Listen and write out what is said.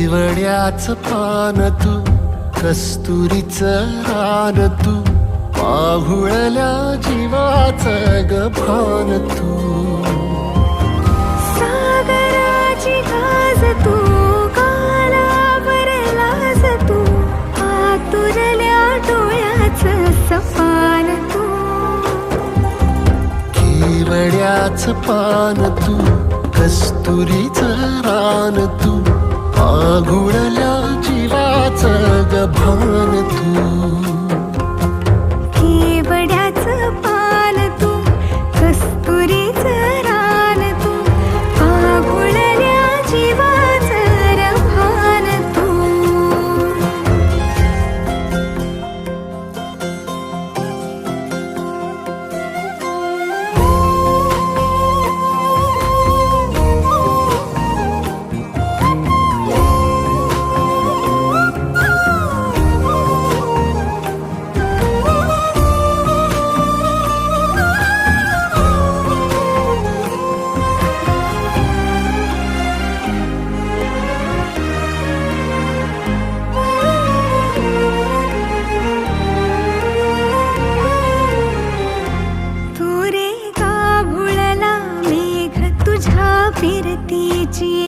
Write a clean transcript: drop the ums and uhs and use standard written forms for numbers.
केवड्याच पान तू, कस्तुरीचं रान तू, पाहुळल्या जीवाचं गभान तू. सागराची गाज तू, कालावर लाज तू, आतुरल्या डोळ्याचं सपान तू. केवड्याच पान तू, कस्तुरीचं रान तू, पाघुळल्या जीवाचं गभान तू. केवड्याचं पान तू, कस्तुरीचं रान तू, पागुळल्या जीवाचं रभान तू. तुझ्या फिरतीची